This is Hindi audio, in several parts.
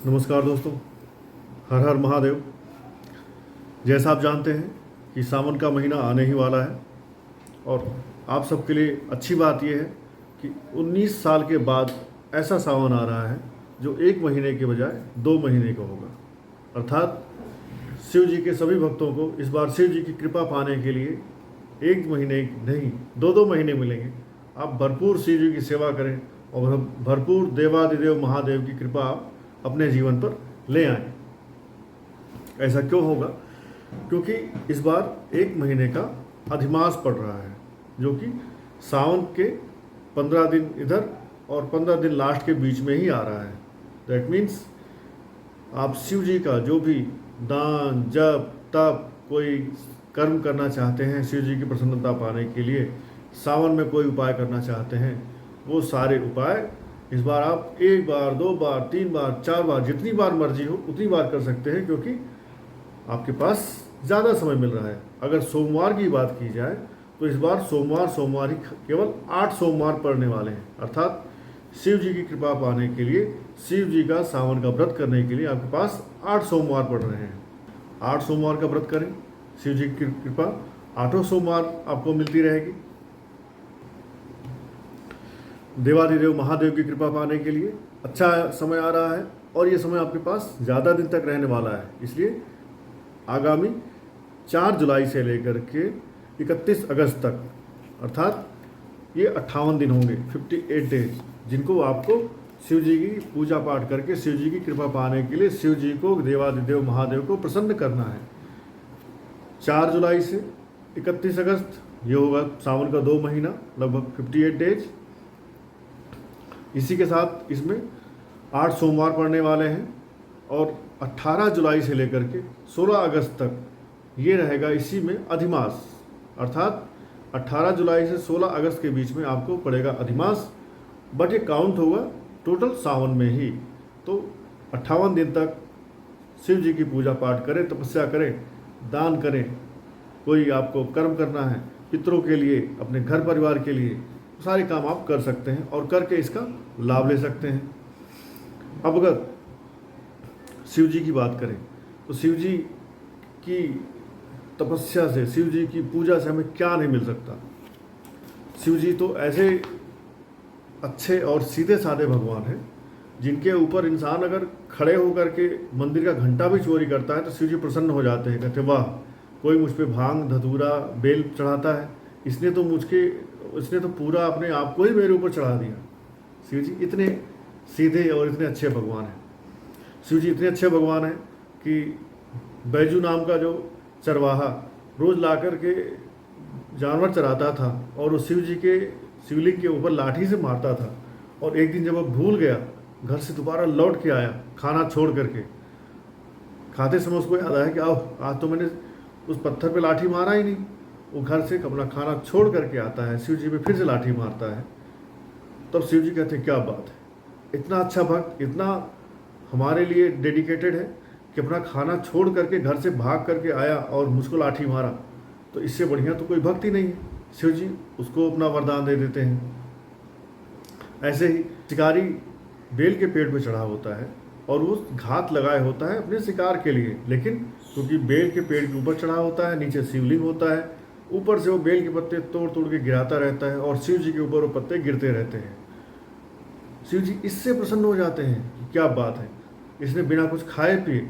नमस्कार दोस्तों। हर हर महादेव। जैसा आप जानते हैं कि सावन का महीना आने ही वाला है और आप सबके लिए अच्छी बात यह है कि 19 साल के बाद ऐसा सावन आ रहा है जो 1 महीने के बजाय 2 महीने का होगा। अर्थात शिव जी के सभी भक्तों को इस बार शिव जी की कृपा पाने के लिए 1 महीने नहीं 2 महीने मिलेंगे। आप भरपूर शिव जी की सेवा करें और भरपूर देवादिदेव महादेव की कृपा आप अपने जीवन पर ले आएं। ऐसा क्यों होगा? क्योंकि इस बार 1 महीने का अधिमास पड़ रहा है जो कि सावन के 15 दिन इधर और 15 दिन लास्ट के बीच में ही आ रहा है। दैट मीन्स आप शिव जी का जो भी दान जप तप कोई कर्म करना चाहते हैं, शिव जी की प्रसन्नता पाने के लिए सावन में कोई उपाय करना चाहते हैं, वो सारे उपाय इस बार आप 1 बार 2 बार 3 बार 4 बार जितनी बार मर्जी हो उतनी बार कर सकते हैं, क्योंकि आपके पास ज़्यादा समय मिल रहा है। अगर सोमवार की बात की जाए तो इस बार सोमवार ही केवल 8 सोमवार पड़ने वाले हैं। अर्थात शिव जी की कृपा पाने के लिए, शिव जी का सावन का व्रत करने के लिए आपके पास 8 सोमवार पड़ रहे हैं। 8 सोमवार का व्रत करें, शिव जी की कृपा 8 सोमवार आपको मिलती रहेगी। देवादिदेव महादेव की कृपा पाने के लिए अच्छा समय आ रहा है और ये समय आपके पास ज़्यादा दिन तक रहने वाला है। इसलिए आगामी 4 जुलाई से लेकर के 31 अगस्त तक, अर्थात ये 58 दिन होंगे, 58 डेज, जिनको आपको शिव जी की पूजा पाठ करके शिव जी की कृपा पाने के लिए शिव जी को, देवादिदेव महादेव को प्रसन्न करना है। 4 जुलाई से 31 अगस्त ये होगा सावन का 2 महीना, लगभग 58 डेज। इसी के साथ इसमें 8 सोमवार पड़ने वाले हैं और 18 जुलाई से लेकर के 16 अगस्त तक ये रहेगा इसी में अधिमास। अर्थात 18 जुलाई से 16 अगस्त के बीच में आपको पड़ेगा अधिमास, बट ये काउंट होगा टोटल सावन में ही। तो 58 दिन तक शिव जी की पूजा पाठ करें, तपस्या करें, दान करें, कोई आपको कर्म करना है पितरों के लिए, अपने घर परिवार के लिए, सारे काम आप कर सकते हैं और करके इसका लाभ ले सकते हैं। अब अगर शिव जी की बात करें तो शिव जी की तपस्या से, शिव जी की पूजा से हमें क्या नहीं मिल सकता। शिव जी तो ऐसे अच्छे और सीधे साधे भगवान हैं जिनके ऊपर इंसान अगर खड़े होकर के मंदिर का घंटा भी चोरी करता है तो शिव जी प्रसन्न हो जाते हैं। कहते वाह, कोई मुझ पे भांग धतूरा बेल चढ़ाता है, इसने तो पूरा अपने आप को ही मेरे ऊपर चढ़ा दिया। शिव जी इतने सीधे और इतने अच्छे भगवान हैं। शिव जी इतने अच्छे भगवान हैं कि बैजू नाम का जो चरवाहा रोज़ ला कर के जानवर चराता था और वो शिव जी के शिवलिंग के ऊपर लाठी से मारता था, और एक दिन जब वो भूल गया, घर से दोबारा लौट के आया खाना छोड़ करके, खाते समय उसको याद आया कि आओ, आज तो मैंने उस पत्थर पे लाठी मारा ही नहीं। वो घर से अपना खाना छोड़ करके आता है, शिव जी पे फिर से लाठी मारता है। तब शिव जी कहते हैं क्या बात है, इतना अच्छा भक्त, इतना हमारे लिए डेडिकेटेड है कि अपना खाना छोड़ करके घर से भाग करके आया और मुझको लाठी मारा, तो इससे बढ़िया तो कोई भक्त ही नहीं है। शिव जी उसको अपना वरदान दे देते हैं। ऐसे ही शिकारी बेल के पेड़ पे चढ़ा होता है और वो घात लगाए होता है अपने शिकार के लिए, लेकिन क्योंकि बेल के पेड़ के ऊपर चढ़ा होता है, नीचे शिवलिंग होता है, ऊपर से वो बेल के पत्ते तोड़ तोड़ के गिराता रहता है और शिव जी के ऊपर वो पत्ते गिरते रहते हैं। शिव जी इससे प्रसन्न हो जाते हैं कि क्या बात है, इसने बिना कुछ खाए पिए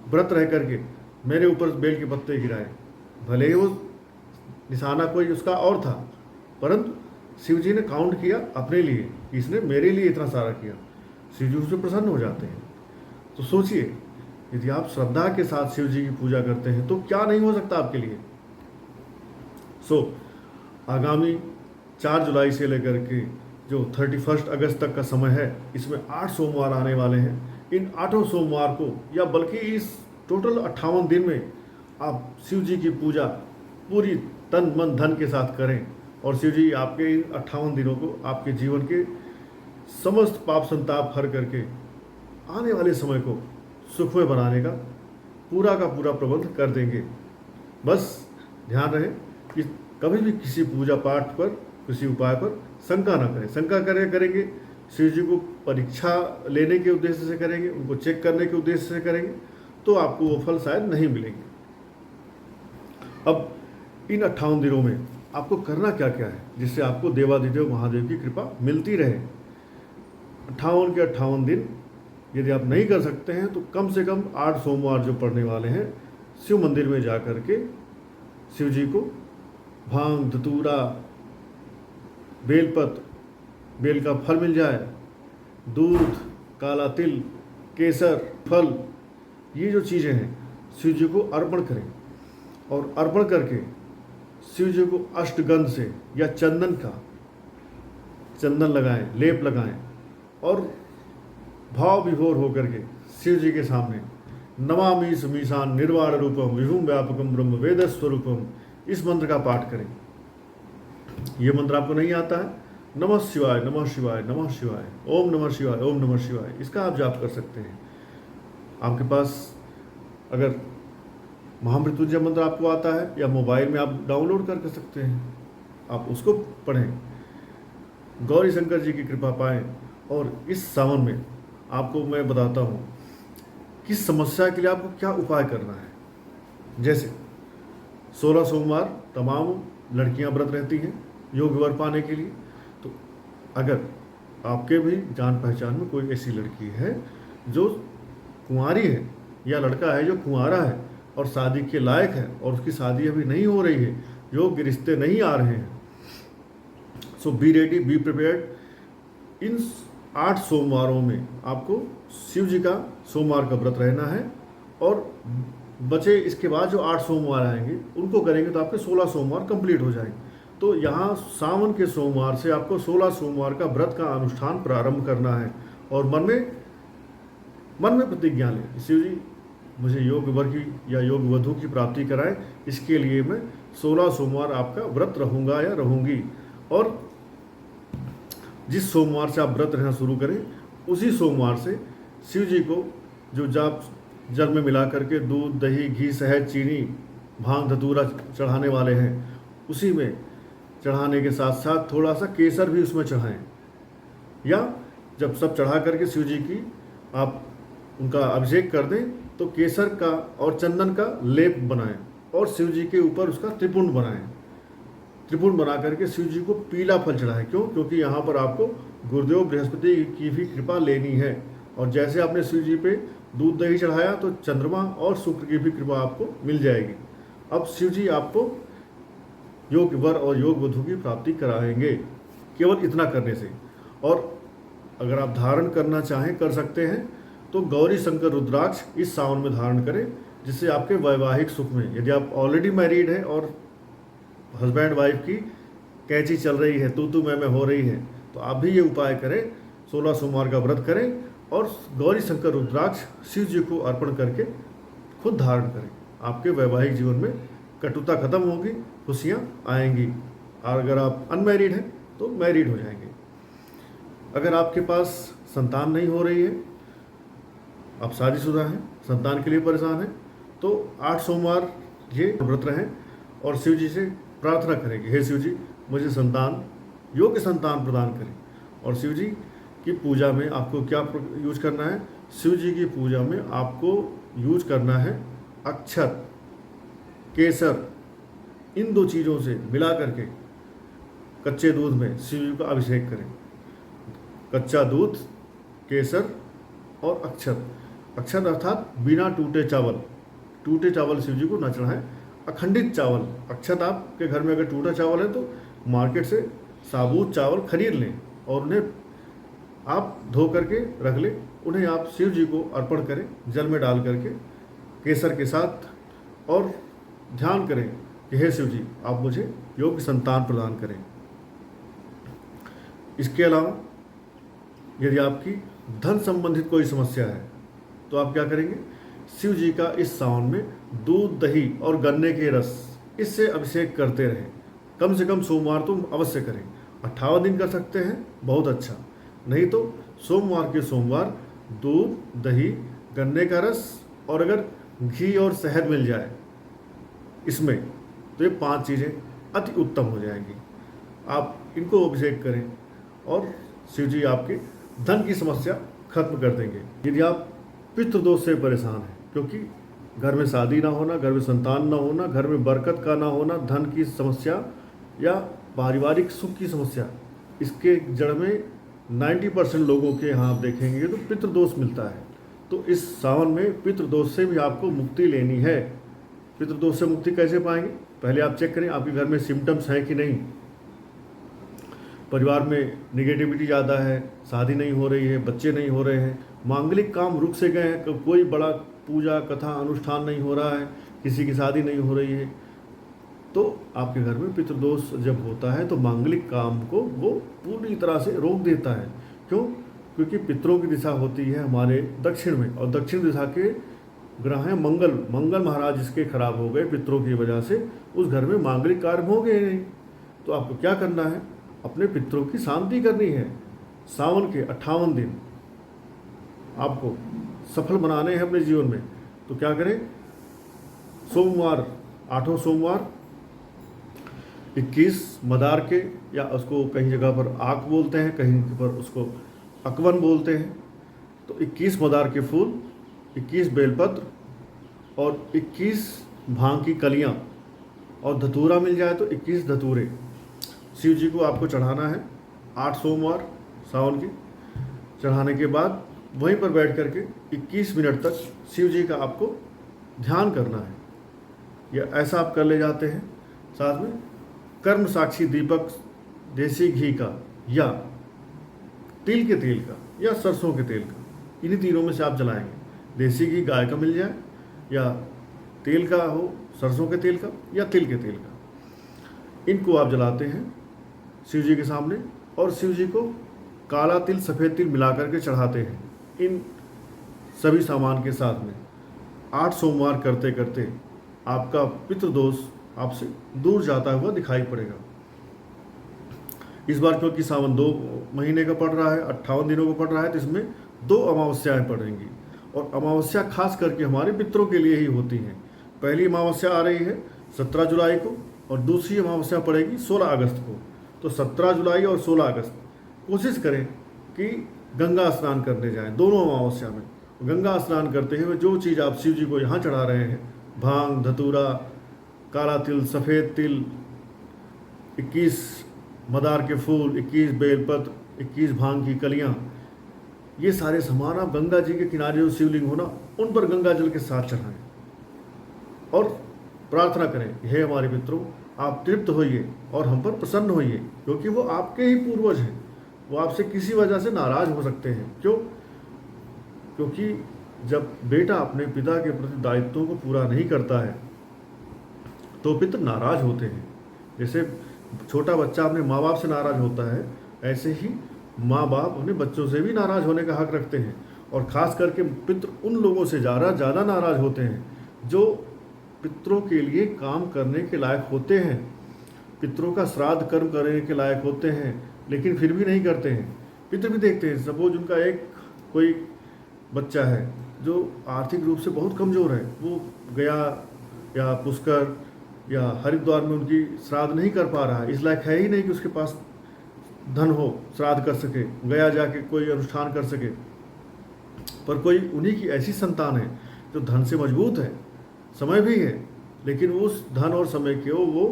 व्रत रह करके मेरे ऊपर बेल के पत्ते गिराए। भले ही वो निशाना कोई उसका और था, परंतु शिव जी ने काउंट किया अपने लिए कि इसने मेरे लिए इतना सारा किया। शिव जी उससे प्रसन्न हो जाते हैं। तो सोचिए, यदि आप श्रद्धा के साथ शिव जी की पूजा करते हैं तो क्या नहीं हो सकता आपके लिए। आगामी 4 जुलाई से लेकर के जो 31 अगस्त तक का समय है, इसमें 8 सोमवार आने वाले हैं। इन 8 सोमवार को, या बल्कि इस टोटल 58 दिन में आप शिव जी की पूजा पूरी तन मन धन के साथ करें और शिव जी आपके इन 58 दिनों को आपके जीवन के समस्त पाप संताप हर करके आने वाले समय को सुखमय बनाने का पूरा प्रबंध कर देंगे। बस ध्यान रहे कि कभी भी किसी पूजा पाठ पर, किसी उपाय पर शंका न करें। शंका करेंगे शिव जी को परीक्षा लेने के उद्देश्य से करेंगे, उनको चेक करने के उद्देश्य से करेंगे, तो आपको वो फल शायद नहीं मिलेंगे। अब इन 58 दिनों में आपको करना क्या क्या है जिससे आपको देवाधिदेव महादेव की कृपा मिलती रहे। 58 के 58 दिन यदि आप नहीं कर सकते हैं तो कम से कम 8 सोमवार जो पड़ने वाले हैं, शिव मंदिर में जा कर के शिव जी को भांग, धतूरा, बेलपत्र, बेल का फल मिल जाए, दूध, काला तिल, केसर, फल, ये जो चीज़ें हैं शिव जी को अर्पण करें। और अर्पण करके शिव जी को अष्टगंध से या चंदन लगाएं, लेप लगाएं और भाव विभोर होकर के शिव जी के सामने नमामि समीशान निर्वाण रूपम विभुम व्यापकम ब्रह्म वेद स्वरूपम, इस मंत्र का पाठ करें। ये मंत्र आपको नहीं आता है, नमः शिवाय नमः शिवाय नमः शिवाय, ओम नमः शिवाय ओम नमः शिवाय, इसका आप जाप कर सकते हैं। आपके पास अगर महामृत्युंजय मंत्र आपको आता है या मोबाइल में आप डाउनलोड कर सकते हैं, आप उसको पढ़ें, गौरी शंकर जी की कृपा पाएं। और इस सावन में आपको मैं बताता हूँ किस समस्या के लिए आपको क्या उपाय करना है। जैसे 16 सोमवार तमाम लड़कियां व्रत रहती हैं योग वर पाने के लिए, तो अगर आपके भी जान पहचान में कोई ऐसी लड़की है जो कुंवारी है या लड़का है जो कुंवारा है और शादी के लायक है और उसकी शादी अभी नहीं हो रही है, योग्य रिश्ते नहीं आ रहे हैं, सो बी रेडी, बी प्रिपेयर्ड। इन 8 सोमवारों में आपको शिव जी का सोमवार का व्रत रहना है और बचे इसके बाद जो 8 सोमवार आएंगे उनको करेंगे तो आपके 16 सोमवार कंप्लीट हो जाएंगे। तो यहाँ सावन के सोमवार से आपको 16 सोमवार का व्रत का अनुष्ठान प्रारंभ करना है और मन में प्रतिज्ञा लें, शिव जी मुझे योग वर की या योग वधु की प्राप्ति कराएं, इसके लिए मैं 16 सोमवार आपका व्रत रहूँगा या रहूँगी। और जिस सोमवार से आप व्रत रहना शुरू करें उसी सोमवार से शिव जी को जो जाप जल में मिला करके दूध, दही, घी, शहद, चीनी, भांग, धतूरा चढ़ाने वाले हैं, उसी में चढ़ाने के साथ साथ थोड़ा सा केसर भी उसमें चढ़ाएं। या जब सब चढ़ा करके शिव जी की आप उनका अभिषेक कर दें तो केसर का और चंदन का लेप बनाएं और शिव जी के ऊपर उसका त्रिपुंड बनाएं। त्रिपुंड बना करके शिव जी को पीला फल चढ़ाएं। क्यों? क्योंकि यहाँ पर आपको गुरुदेव बृहस्पति की भी कृपा लेनी है। और जैसे आपने शिव जी पे दूध दही चढ़ाया तो चंद्रमा और शुक्र की भी कृपा आपको मिल जाएगी। अब शिव जी आपको योग वर और योग वधु की प्राप्ति कराएंगे केवल इतना करने से। और अगर आप धारण करना चाहें कर सकते हैं तो गौरी शंकर रुद्राक्ष इस सावन में धारण करें, जिससे आपके वैवाहिक सुख में, यदि आप ऑलरेडी मैरिड हैं और हस्बैंड वाइफ की कैंची चल रही है, तू मैं हो रही है, तो आप भी ये उपाय करें, 16 सोमवार का व्रत करें और गौरी शंकर रुद्राक्ष शिव जी को अर्पण करके खुद धारण करें। आपके वैवाहिक जीवन में कटुता खत्म होगी, खुशियाँ आएंगी। और अगर आप अनमैरिड हैं तो मैरिड हो जाएंगे। अगर आपके पास संतान नहीं हो रही है, आप शादीशुदा हैं, संतान के लिए परेशान हैं, तो 8 सोमवार ये व्रत रहें और शिव जी से प्रार्थना करेंगे, हे शिव जी मुझे संतान, योग्य संतान प्रदान करें। और शिव जी की पूजा में आपको क्या यूज करना है? शिव जी की पूजा में आपको यूज करना है अक्षत, केसर, इन 2 चीज़ों से मिला करके कच्चे दूध में शिव जी का अभिषेक करें। कच्चा दूध, केसर और अक्षत। अक्षत अर्थात बिना टूटे चावल शिव जी को न चढ़ाएं, अखंडित चावल। अक्षत आपके घर में अगर टूटा चावल है तो मार्केट से साबुत चावल खरीद लें और उन्हें आप धो करके रख लें, उन्हें आप शिव जी को अर्पण करें जल में डाल करके केसर के साथ, और ध्यान करें कि हे शिव जी आप मुझे योग्य संतान प्रदान करें। इसके अलावा यदि आपकी धन संबंधित कोई समस्या है तो आप क्या करेंगे? शिव जी का इस सावन में दूध, दही और गन्ने के रस, इससे अभिषेक करते रहें। कम से कम सोमवार तो अवश्य करें। 58 दिन कर सकते हैं, बहुत अच्छा। नहीं तो सोमवार के सोमवार दूध, दही, गन्ने का रस और अगर घी और शहद मिल जाए इसमें, तो ये 5 चीज़ें अति उत्तम हो जाएंगी। आप इनको अभिषेक करें और शिव जी आपके धन की समस्या खत्म कर देंगे। यदि आप पितृदोष से परेशान हैं, क्योंकि घर में शादी ना होना, घर में संतान ना होना, घर में बरकत का ना होना, धन की समस्या या पारिवारिक सुख की समस्या, इसके जड़ में 90% लोगों के यहाँ आप देखेंगे तो पितृदोष मिलता है। तो इस सावन में पितृदोष से भी आपको मुक्ति लेनी है। पितृदोष से मुक्ति कैसे पाएंगे? पहले आप चेक करें आपके घर में सिम्टम्स हैं कि नहीं। परिवार में निगेटिविटी ज़्यादा है, शादी नहीं हो रही है, बच्चे नहीं हो रहे हैं, मांगलिक काम रुक से गए हैं, कोई बड़ा पूजा कथा अनुष्ठान नहीं हो रहा है, किसी की शादी नहीं हो रही है, तो आपके घर में पितृदोष जब होता है तो मांगलिक काम को वो पूरी तरह से रोक देता है। क्यों? क्योंकि पितरों की दिशा होती है हमारे दक्षिण में, और दक्षिण दिशा के ग्रह हैं मंगल महाराज जिसके खराब हो गए पितरों की वजह से, उस घर में मांगलिक कार्य हो गए नहीं। तो आपको क्या करना है? अपने पितरों की शांति करनी है। सावन के 58 दिन आपको सफल बनाने हैं अपने जीवन में। तो क्या करें? सोमवार, 8 सोमवार 21 मदार के, या उसको कहीं जगह पर आक बोलते हैं, कहीं पर उसको अकवन बोलते हैं, तो 21 मदार के फूल, 21 बेलपत्र और 21 भांग की कलियां, और धतूरा मिल जाए तो 21 धतूरे शिव जी को आपको चढ़ाना है 8 सोमवार सावन की। चढ़ाने के बाद वहीं पर बैठ करके 21 मिनट तक शिव जी का आपको ध्यान करना है, या ऐसा आप कर ले जाते हैं। साथ में कर्म साक्षी दीपक देसी घी का, या तिल के तेल का, या सरसों के तेल का, इन्हीं तीनों में से आप जलाएंगे। देसी घी गाय का मिल जाए, या तेल का हो, सरसों के तेल का या तिल के तेल का, इनको आप जलाते हैं शिव जी के सामने, और शिव जी को काला तिल सफ़ेद तिल मिला करके चढ़ाते हैं इन सभी सामान के साथ में। 8 सोमवार करते करते आपका पितृदोष आपसे दूर जाता हुआ दिखाई पड़ेगा। इस बार क्योंकि सावन 2 महीने का पड़ रहा है, 58 दिनों का पड़ रहा है, तो इसमें 2 अमावस्याएँ पड़ेंगी, और अमावस्या खास करके हमारे पितरों के लिए ही होती हैं। पहली अमावस्या आ रही है 17 जुलाई को, और दूसरी अमावस्या पड़ेगी 16 अगस्त को। तो 17 जुलाई और 16 अगस्त कोशिश करें कि गंगा स्नान करने जाएं दोनों अमावस्या में। गंगा स्नान करते हुए जो चीज़ आप शिव जी को यहाँ चढ़ा रहे हैं, भांग, धतूरा, काला तिल, सफ़ेद तिल, 21 मदार के फूल, 21 बेलपत्र, 21 भांग की कलियाँ, ये सारे सामान आप गंगा जी के किनारे जो शिवलिंग हो ना, उन पर गंगा जल के साथ चढ़ाएं और प्रार्थना करें, हे हमारे पितरों, आप तृप्त होइए और हम पर प्रसन्न होइए, क्योंकि वो आपके ही पूर्वज हैं। वो आपसे किसी वजह से नाराज हो सकते हैं। क्यों? क्योंकि जब बेटा अपने पिता के प्रति दायित्वों को पूरा नहीं करता है तो पितर नाराज होते हैं। जैसे छोटा बच्चा अपने माँ बाप से नाराज होता है, ऐसे ही माँ बाप अपने बच्चों से भी नाराज होने का हक रखते हैं। और ख़ास करके पितर उन लोगों से ज़्यादा नाराज होते हैं जो पितरों के लिए काम करने के लायक होते हैं, पितरों का श्राद्ध कर्म करने के लायक होते हैं, लेकिन फिर भी नहीं करते हैं। पितर भी देखते हैं। सपोज उनका एक कोई बच्चा है जो आर्थिक रूप से बहुत कमज़ोर है, वो गया या पुष्कर या हरिद्वार में उनकी श्राद्ध नहीं कर पा रहा है, इस लायक है ही नहीं कि उसके पास धन हो श्राद्ध कर सके, गया जाके कोई अनुष्ठान कर सके। पर कोई उन्हीं की ऐसी संतान है जो धन से मजबूत है, समय भी है, लेकिन उस धन और समय के वो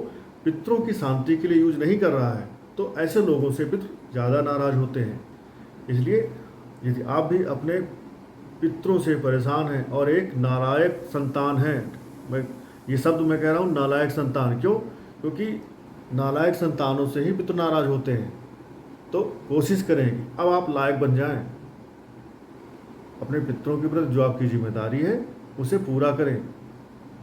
पितरों की शांति के लिए यूज नहीं कर रहा है, तो ऐसे लोगों से पितर ज़्यादा नाराज होते हैं। इसलिए यदि आप भी अपने पितरों से परेशान हैं और एक नालायक संतान हैं, मैं ये शब्द मैं कह रहा हूँ नालायक संतान, क्यों? क्योंकि नालायक संतानों से ही पितर नाराज होते हैं। तो कोशिश करें कि अब आप लायक बन जाएं, अपने पितरों के प्रति जो आपकी जिम्मेदारी है उसे पूरा करें,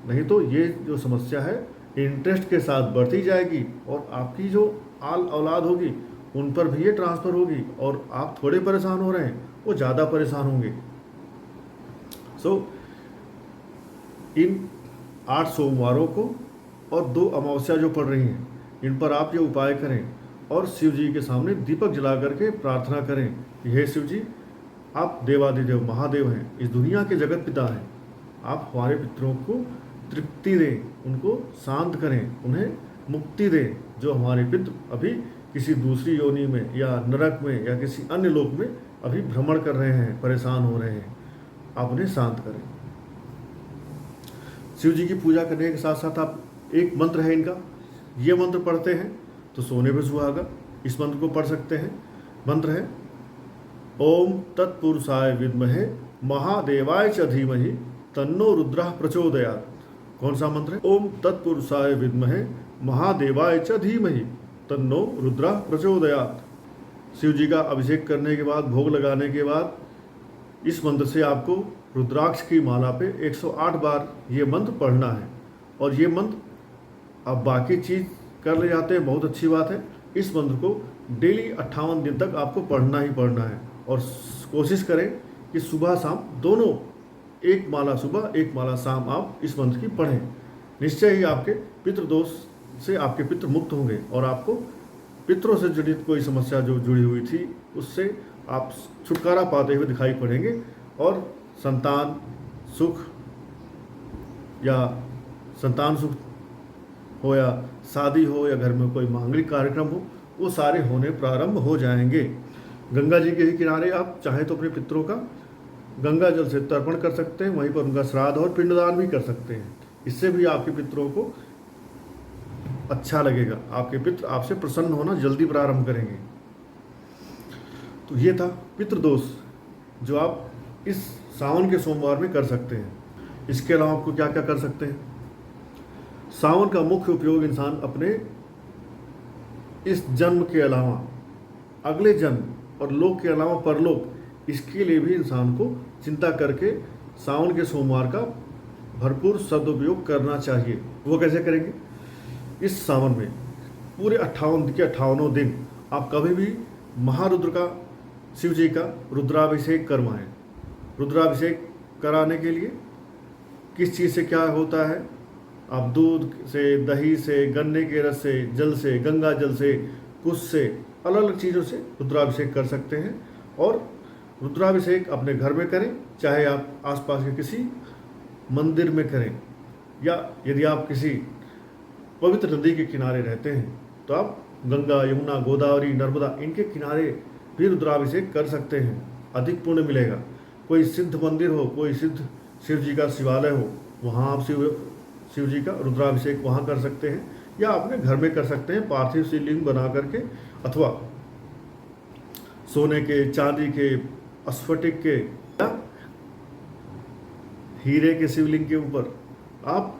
नहीं तो ये जो समस्या है इंटरेस्ट के साथ बढ़ती जाएगी और आपकी जो औलाद होगी उन पर भी ये ट्रांसफ़र होगी, और आप थोड़े परेशान हो रहे हैं, वो ज़्यादा परेशान होंगे। इन 8 सोमवारों को और 2 अमावस्या जो पड़ रही हैं, इन पर आप ये उपाय करें और शिव जी के सामने दीपक जला करके प्रार्थना करें कि हे शिव जी, आप देवादिदेव महादेव हैं, इस दुनिया के जगत पिता हैं, आप हमारे पितरों को तृप्ति दें, उनको शांत करें, उन्हें मुक्ति दें। जो हमारे पितर अभी किसी दूसरी योनि में या नरक में या किसी अन्य लोक में अभी भ्रमण कर रहे हैं, परेशान हो रहे हैं, आप उन्हें शांत करें। शिव जी की पूजा करने के साथ साथ आप, एक मंत्र है इनका, ये मंत्र पढ़ते हैं तो सोने पे सुहागा, इस मंत्र को पढ़ सकते हैं। मंत्र है ओम तत्पुरुषाय विद्महे महादेवाय च धीमहि तन्नो रुद्रः प्रचोदयात्। कौन सा मंत्र है? ओम तत्पुरुषाय विद्महे महादेवाय च धीमहि तन्नो रुद्रः प्रचोदयात्। शिव जी का अभिषेक करने के बाद, भोग लगाने के बाद इस मंत्र से आपको रुद्राक्ष की माला पे 108 बार ये मंत्र पढ़ना है। और ये मंत्र आप बाकी चीज़ कर ले जाते हैं, बहुत अच्छी बात है। इस मंत्र को डेली 58 दिन तक आपको पढ़ना ही पढ़ना है। और कोशिश करें कि सुबह शाम दोनों, एक माला सुबह एक माला शाम आप इस मंत्र की पढ़ें। निश्चय ही आपके पितृदोष से आपके पितृ मुक्त होंगे और आपको पितरों से जुड़ी कोई समस्या जो जुड़ी हुई थी उससे आप छुटकारा पाते हुए दिखाई पड़ेंगे। और संतान सुख या संतान सुख हो या शादी हो या घर में कोई मांगलिक कार्यक्रम हो, वो सारे होने प्रारंभ हो जाएंगे। गंगा जी के ही किनारे आप चाहें तो अपने पितरों का गंगा जल से तर्पण कर सकते हैं, वहीं पर उनका श्राद्ध और पिंडदान भी कर सकते हैं। इससे भी आपके पितरों को अच्छा लगेगा, आपके पितृ आपसे प्रसन्न होना जल्दी प्रारंभ करेंगे। तो ये था पितृदोष जो आप इस सावन के सोमवार में कर सकते हैं। इसके अलावा आपको क्या क्या कर सकते हैं? सावन का मुख्य उपयोग इंसान अपने इस जन्म के अलावा अगले जन्म और लोक के अलावा परलोक, इसके लिए भी इंसान को चिंता करके सावन के सोमवार का भरपूर सदुपयोग करना चाहिए। वो कैसे करेंगे? इस सावन में पूरे 58 के 58 दिन आप कभी भी महारुद्र का, शिव जी का रुद्राभिषेक करवाएं। रुद्राभिषेक कराने के लिए किस चीज़ से क्या होता है? आप दूध से, दही से, गन्ने के रस से, जल से, गंगा जल से, कुश से, अलग अलग चीज़ों से रुद्राभिषेक कर सकते हैं। और रुद्राभिषेक अपने घर में करें, चाहे आप आसपास के किसी मंदिर में करें, या यदि आप किसी पवित्र नदी के किनारे रहते हैं तो आप गंगा, यमुना, गोदावरी, नर्मदा, इनके किनारे भी रुद्राभिषेक कर सकते हैं, अधिक पुण्य मिलेगा। कोई सिद्ध मंदिर हो, कोई सिद्ध शिव जी का शिवालय हो, वहाँ आप शिव जी का रुद्राभिषेक वहाँ कर सकते हैं, या अपने घर में कर सकते हैं पार्थिव शिवलिंग बना करके, अथवा सोने के, चांदी के, स्फटिक के या हीरे के शिवलिंग के ऊपर आप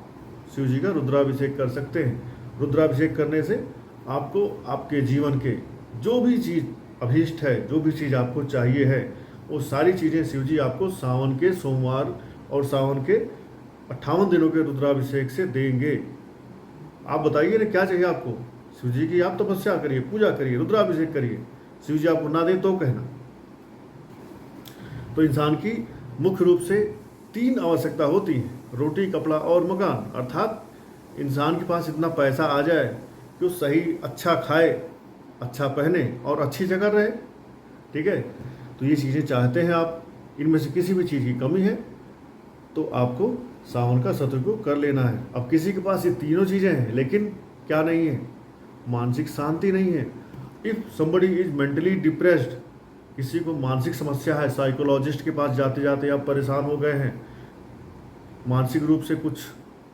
शिव जी का रुद्राभिषेक कर सकते हैं। रुद्राभिषेक करने से आपको आपके जीवन के जो भी चीज़ अभीष्ट है, जो भी चीज़ आपको चाहिए है, वो सारी चीज़ें शिव जी आपको सावन के सोमवार और सावन के 58 दिनों के रुद्राभिषेक से देंगे। आप बताइए ना क्या चाहिए आपको? शिव जी की आप तपस्या करिए, पूजा करिए, रुद्राभिषेक करिए, शिव जी आपको ना दे तो कहना। तो इंसान की मुख्य रूप से 3 आवश्यकता होती है, रोटी, कपड़ा और मकान। अर्थात इंसान के पास इतना पैसा आ जाए कि वो सही अच्छा खाए, अच्छा पहने और अच्छी जगह रहे। ठीक है, तो ये चीज़ें चाहते हैं आप। इनमें से किसी भी चीज़ की कमी है तो आपको सावन का सदुपयोग कर लेना है। अब किसी के पास ये तीनों चीज़ें हैं लेकिन क्या नहीं है? मानसिक शांति नहीं है। If somebody is mentally depressed, किसी को मानसिक समस्या है, साइकोलॉजिस्ट के पास जाते जाते आप परेशान हो गए हैं, मानसिक रूप से कुछ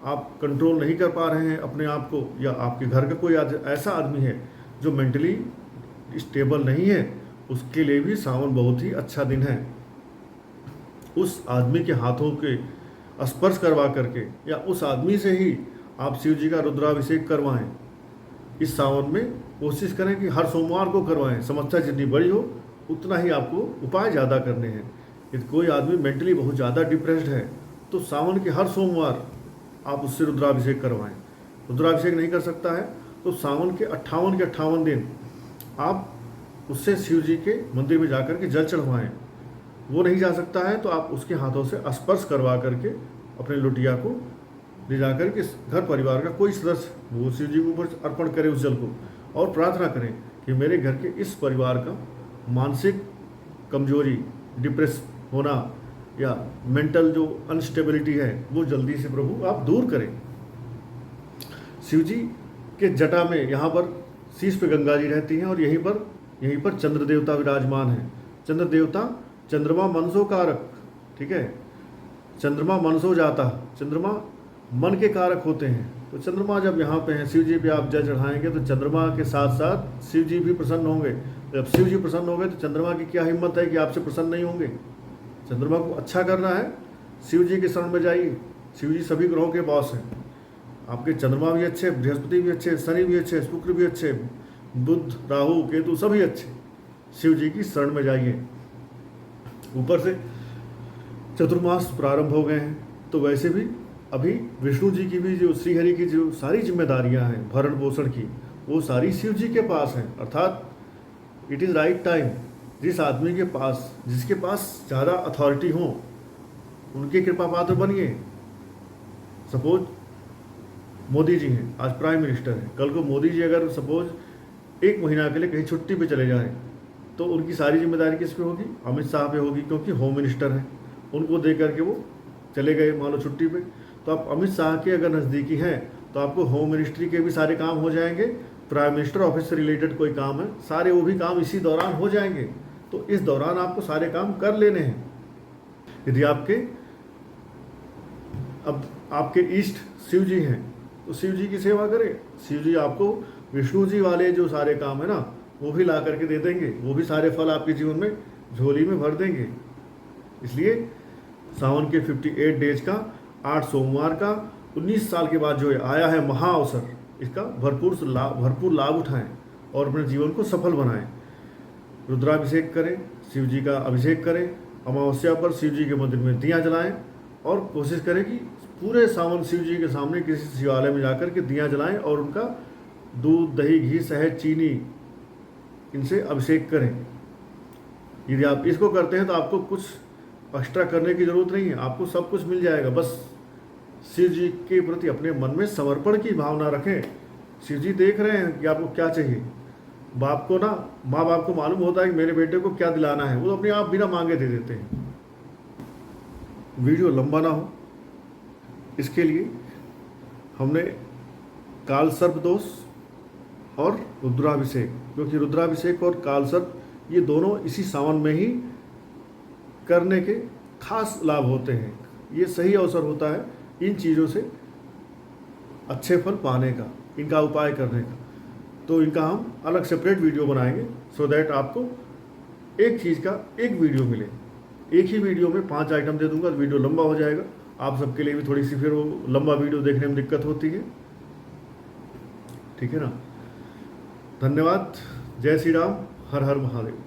आप कंट्रोल नहीं कर पा रहे हैं अपने आप को, या आपके घर का कोई ऐसा आदमी है जो मेंटली स्टेबल नहीं है, उसके लिए भी सावन बहुत ही अच्छा दिन है। उस आदमी के हाथों के स्पर्श करवा करके या उस आदमी से ही आप शिव जी का रुद्राभिषेक करवाएं। इस सावन में कोशिश करें कि हर सोमवार को करवाएं। समस्या जितनी बड़ी हो उतना ही आपको उपाय ज़्यादा करने हैं। यदि कोई आदमी मेंटली बहुत ज़्यादा डिप्रेस्ड है तो सावन के हर सोमवार आप उससे रुद्राभिषेक करवाएं। रुद्राभिषेक नहीं कर सकता है तो सावन के 58 दिन आप उससे शिव जी के मंदिर में जाकर के जल चढ़वाएं। वो नहीं जा सकता है तो आप उसके हाथों से स्पर्श करवा करके अपने लुटिया को ले जाकर के घर परिवार का कोई सदस्य वो शिव जी के ऊपर अर्पण करे उस जल को, और प्रार्थना करें कि मेरे घर के इस परिवार का मानसिक कमजोरी, डिप्रेस होना या मेंटल जो अनस्टेबिलिटी है वो जल्दी से प्रभु आप दूर करें। शिव जी के जटा में यहाँ पर शीश पे गंगा जी रहती हैं और यहीं पर चंद्र देवता विराजमान है। चंद्र देवता चंद्रमा मनसो कारक, ठीक है, चंद्रमा मनसो जाता, चंद्रमा मन के कारक होते हैं। तो चंद्रमा जब यहाँ पे हैं, शिव जी पे आप जल चढ़ाएंगे तो चंद्रमा के साथ साथ शिव जी भी प्रसन्न होंगे। जब शिव जी प्रसन्न होंगे तो चंद्रमा की क्या हिम्मत है कि आपसे प्रसन्न नहीं होंगे। चंद्रमा को अच्छा करना है, शिव जी के शरण में जाइए। शिव जी सभी ग्रहों के बॉस हैं। आपके चंद्रमा भी अच्छे, बृहस्पति भी अच्छे, शनि भी अच्छे, शुक्र भी अच्छे, बुध, राहु, केतु सभी अच्छे। शिव जी की शरण में जाइए। ऊपर से चतुर्मास प्रारंभ हो गए हैं, तो वैसे भी अभी विष्णु जी की भी जो श्रीहरि की जो सारी जिम्मेदारियां हैं भरण पोषण की, वो सारी शिव जी के पास हैं। अर्थात इट इज़ राइट टाइम, जिस आदमी के पास, जिसके पास ज़्यादा अथॉरिटी हो, उनके कृपा पात्र बनिए। सपोज मोदी जी हैं, आज प्राइम मिनिस्टर हैं, कल को मोदी जी अगर सपोज 1 महीना के लिए कहीं छुट्टी पे चले जाएं, तो उनकी सारी जिम्मेदारी किस पे होगी? अमित शाह पे होगी, क्योंकि होम मिनिस्टर हैं। उनको दे करके वो चले गए मान लो छुट्टी पे, तो आप अमित शाह के अगर नज़दीकी हैं तो आपको होम मिनिस्ट्री के भी सारे काम हो जाएंगे। प्राइम मिनिस्टर ऑफिस से रिलेटेड कोई काम है, सारे वो भी काम इसी दौरान हो जाएंगे। तो इस दौरान आपको सारे काम कर लेने हैं। यदि आपके इष्ट शिव जी हैं तो शिव जी की सेवा करें। शिव जी आपको विष्णु जी वाले जो सारे काम है ना, वो भी ला करके दे देंगे। वो भी सारे फल आपके जीवन में झोली में भर देंगे। इसलिए सावन के 58 डेज का 8 सोमवार का 19 साल के बाद जो है आया है महाअवसर, इसका भरपूर लाभ उठाएं और अपने जीवन को सफल बनाएं। रुद्राभिषेक करें, शिव जी का अभिषेक करें, अमावस्या पर शिव जी के मंदिर में दिया जलाएं और कोशिश करें कि पूरे सावन शिव जी के सामने किसी शिवालय में जाकर के दिया जलाएं और उनका दूध, दही, घी, शहद, चीनी इनसे अभिषेक करें। यदि आप इसको करते हैं तो आपको कुछ एक्स्ट्रा करने की ज़रूरत नहीं है, आपको सब कुछ मिल जाएगा। बस शिव जी के प्रति अपने मन में समर्पण की भावना रखें। शिव जी देख रहे हैं कि आपको क्या चाहिए। बाप को ना, माँ बाप को मालूम होता है कि मेरे बेटे को क्या दिलाना है, वो तो अपने आप बिना मांगे दे देते हैं। वीडियो लंबा ना हो, इसके लिए हमने काल सर्प दोष और रुद्राभिषेक, क्योंकि रुद्राभिषेक और काल सर्प ये दोनों इसी सावन में ही करने के खास लाभ होते हैं। ये सही अवसर होता है इन चीज़ों से अच्छे फल पाने का, इनका उपाय करने का। तो इनका हम अलग सेपरेट वीडियो बनाएंगे, सो दैट आपको एक चीज़ का एक वीडियो मिले। एक ही वीडियो में 5 आइटम दे दूंगा तो वीडियो लंबा हो जाएगा। आप सबके लिए भी थोड़ी सी फिर वो लंबा वीडियो देखने में दिक्कत होती है, ठीक है ना। धन्यवाद। जय श्री राम। हर हर महादेव।